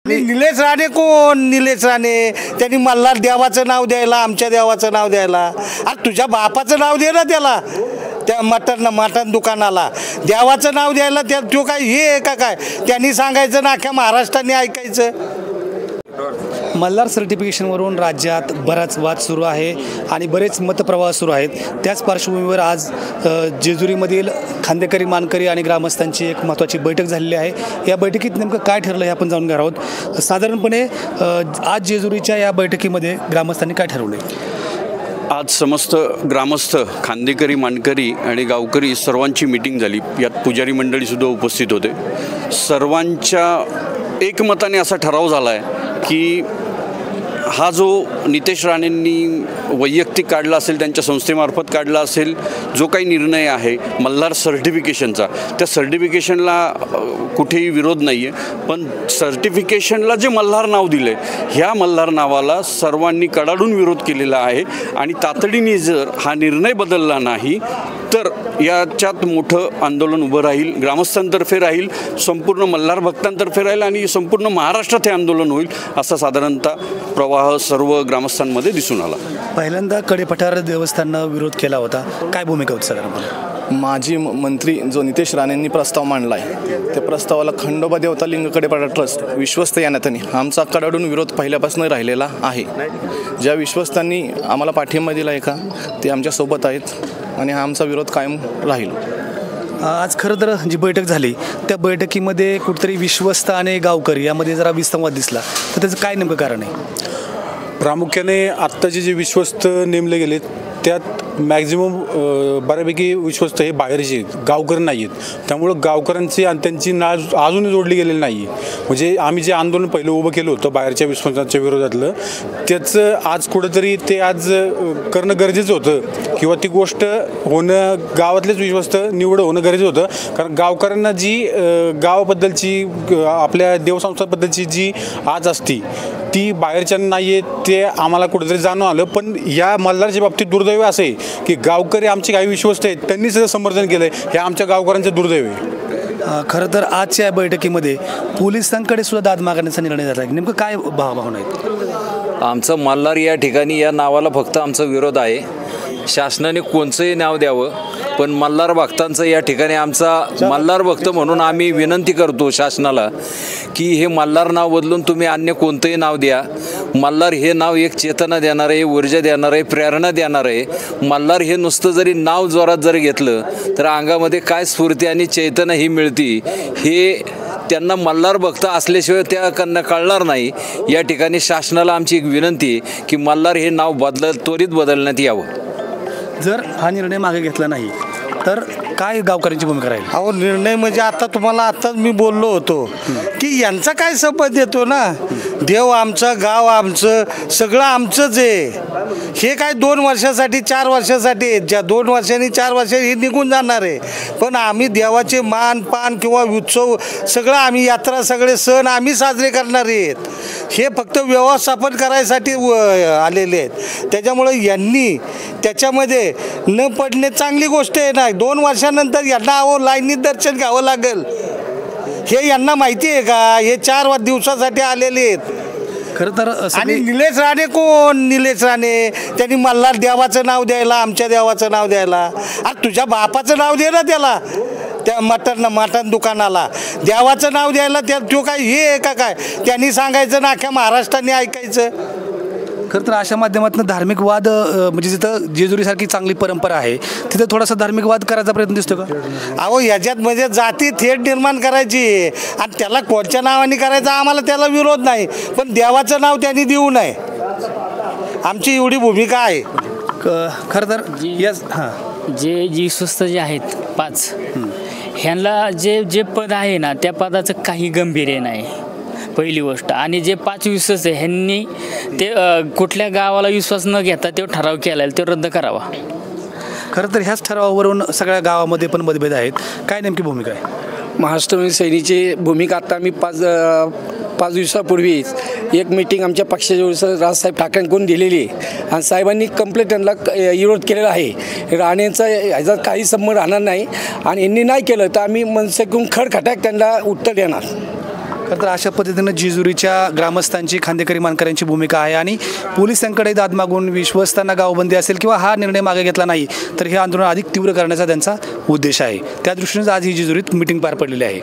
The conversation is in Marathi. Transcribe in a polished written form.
निलेश राणे कोण? निलेश राणे त्यांनी मल्हार देवाचं नाव द्यायला, आमच्या देवाचं नाव द्यायला. आज तुझ्या बापाचं नाव दे ना त्याला, त्या मटण दुकानाला देवाचं नाव द्यायला. त्या तो काय हे आहे का? काय त्यांनी सांगायचं ना, अख्ख्या महाराष्ट्राने ऐकायचं. मल्हार सर्टिफिकेशनवरून राज्यात बराच वाद सुरू आहे आणि बरेच मतप्रवाह सुरू आहेत. त्याच पार्श्वभूमीवर आज जेजुरीमधील खांदेकरी, मानकरी आणि ग्रामस्थांची एक महत्त्वाची बैठक झालेली आहे. या बैठकीत नेमकं काय ठरलं हे आपण जाणून घेणार आहोत. साधारणपणे आज जेजुरीच्या या बैठकीमध्ये ग्रामस्थांनी काय ठरवले? आज समस्त ग्रामस्थ, खांदेकरी, मानकरी आणि गावकरी सर्वांची मीटिंग झाली. यात पुजारी मंडळीसुद्धा उपस्थित होते. सर्वांच्या एकमताने असा ठराव झाला आहे की हा जो नितेश राणेंनी वैयक्तिक काढला असेल, त्यांच्या संस्थेमार्फत काढला असेल, जो काही निर्णय आहे मल्हार सर्टिफिकेशनचा, त्या सर्टिफिकेशनला कुठेही विरोध नाही आहे. पण सर्टिफिकेशनला जे मल्हार नाव दिलं आहे, ह्या मल्हार नावाला सर्वांनी कडाडून विरोध केलेला आहे. आणि तातडीने जर हा निर्णय बदलला नाही तर याच्यात मोठं आंदोलन उभं राहील, ग्रामस्थांतर्फे राहील, संपूर्ण मल्हार भक्तांतर्फे राहील आणि संपूर्ण महाराष्ट्रात हे आंदोलन होईल, असा साधारणतः प्रवाह सर्व ग्रामस्थांमध्ये दिसून आला. पहिल्यांदा कडेपठार देवस्थाननं विरोध केला होता, काय भूमिका होती साधारणपणे? माजी मंत्री जो नितेश राणेंनी प्रस्ताव मांडला आहे, त्या प्रस्तावाला खंडोबा देवता लिंग कडेपठार ट्रस्ट विश्वस्त या नात्याने आमचा कडाडून विरोध पहिल्यापासून राहिलेला आहे. ज्या विश्वस्तांनी आम्हाला पाठिंबा दिला आहे का, ते आमच्यासोबत आहेत आणि हा आमचा विरोध कायम राहील. आज खरं तर जी बैठक झाली त्या बैठकीमध्ये कुठेतरी विश्वस्त आणि गावकरी यामध्ये जरा विसंवाद दिसला, तर त्याचं काय नेमकं कारण आहे? प्रामुख्याने आत्ताचे जे विश्वस्त नेमले गेले त्यात मॅक्झिमम बऱ्यापैकी विश्वस्त हे बाहेरचे आहेत, गावकरी नाही आहेत. त्यामुळं गावकऱ्यांची आणि त्यांची नाळ अजूनही जोडली गेलेली नाही आहे. म्हणजे आम्ही जे आंदोलन पहिलं उभं केलं होतं बाहेरच्या विश्वस्तांच्या विरोधातलं, त्याचं आज कुठंतरी ते आज करणं गरजेचं होतं किंवा ती गोष्ट होणं, गावातलेच विश्वस्त निवड होणं गरजेचं होतं. कारण गावकऱ्यांना जी गावाबद्दलची, आपल्या देवसंस्थाबद्दलची जी आज असती ती बाहेरच्यांना नाही आहे, ते आम्हाला कुठेतरी जाणून आलं. पण या मल्हारच्या बाबतीत दुर्दैव असे की गावकरी आमचे काही विश्वस्त आहेत, त्यांनी सगळं समर्थन केलं आहे, हे आमच्या गावकऱ्यांचं दुर्दैव आहे. खरं तर आजच्या बैठकीमध्ये पोलिसांकडे सुद्धा दाद मागण्याचा निर्णय झाला आहे. नेमकं काय भावना आहेत? आमचं मल्हार या ठिकाणी या नावाला फक्त आमचा विरोध आहे. शासनाने कोणचंही नाव द्यावं, पण मल्हार भक्तांचं या ठिकाणी आमचा मल्हार भक्त म्हणून आम्ही विनंती करतो शासनाला की हे मल्हार नाव बदलून तुम्ही अन्य कोणतंही नाव द्या. मल्हार हे नाव एक चेतना देणार आहे, ऊर्जा देणार आहे, प्रेरणा देणार आहे. मल्हार हे नुसतं जरी नाव जोरात जरी घेतलं तर अंगामध्ये काय स्फूर्ती आणि चैतन्य ही मिळती, हे त्यांना मल्हार भक्त असल्याशिवाय त्यांना कळणार नाही. या ठिकाणी शासनाला आमची एक विनंती आहे की मल्हार हे नाव त्वरित बदलण्यात यावं. जर हा निर्णय मागे घेतला नाही तर काय गावकऱ्यांची भूमिका राहील? अहो, निर्णय म्हणजे आता तुम्हाला आत्ताच मी बोललो होतो की यांचा काय संबंध येतो ना, देव आमचं, गाव आमचं, सगळं आमचंच आहे. हे काय 2 वर्षासाठी 4 वर्षासाठी आहेत, ज्या 2 वर्षांनी 4 वर्षांनी हे निघून जाणार आहे. पण आम्ही देवाचे मान पान किंवा उत्सव सगळं आम्ही, यात्रा, सगळे सण आम्ही साजरे करणार आहेत. हे फक्त व्यवस्थापन करायसाठी आलेले आहेत. त्याच्यामुळं यांनी त्याच्यामध्ये न पडणे चांगली गोष्ट आहे ना. 2 वर्षानंतर यांना लाईनीत दर्शन घ्यावं लागेल, हे यांना माहिती आहे का? हे 4 दिवसासाठी आलेले आहेत. खरं तर आणि निलेश राणे कोण? निलेश राणे त्यांनी मल्हार देवाचं नाव द्यायला, आमच्या देवाचं नाव द्यायला. आज तुझ्या बापाचं नाव दे ना त्याला, त्या मटण दुकानाला देवाचं नाव द्यायला. त्या तो काय हे आहे का? काय त्यांनी सांगायचं ना, अख्ख्या महाराष्ट्राने ऐकायचं. खरं तर अशा माध्यमातून धार्मिक वाद, म्हणजे जिथं जेजुरीसारखी चांगली परंपरा आहे तिथं थोडासा धार्मिक वाद करायचा प्रयत्न दिसतो का? अहो, याच्यात म्हणजे जाती थेट निर्माण करायची आणि त्याला कोणत्या नावाने करायचं, आम्हाला त्याला विरोध नाही, पण देवाचं नाव त्यांनी देऊ नये, आमची एवढी भूमिका आहे. खरं तर यस, हां, जे स्वस्त जे आहेत 5, ह्यांना जे पद आहे ना, त्या पदाचं काही गांभीर्य नाही, पहिली गोष्ट. आणि जे 5 विश्वास आहे ह्यांनी ते कुठल्या गावाला विश्वास न घेता तो ठराव केला तो रद्द करावा. खरं तर ह्याच ठरावावरून सगळ्या गावामध्ये पण मतभेद आहेत. काय नेमकी भूमिका आहे? महाराष्ट्र सैनिची भूमिका आता आम्ही 5 दिवसापूर्वीच एक मीटिंग आमच्या पक्षाच्या राजसाहेब ठाकरेंकडून दिलेली आहे आणि साहेबांनी कंप्लेंट त्यांना विरोध केलेला आहे. राणेंचा ह्याचा काही संबंध राहणार नाही आणि यांनी नाही केलं तर आम्ही मनसेकडून खडखटाक त्यांना उत्तर देणार. खरं तर अशा पद्धतीनं जेजुरीच्या ग्रामस्थांची, खांदेकरी मानकऱ्यांची भूमिका आहे आणि पोलिसांकडे दाद मागून विश्वस्तांना गावबंदी असेल किंवा हा निर्णय मागे घेतला नाही तर हे आंदोलन अधिक तीव्र करण्याचा त्यांचा उद्देश आहे. त्या दृष्टीनेच आज ही जेजुरीत मिटिंग पार पडलेली आहे.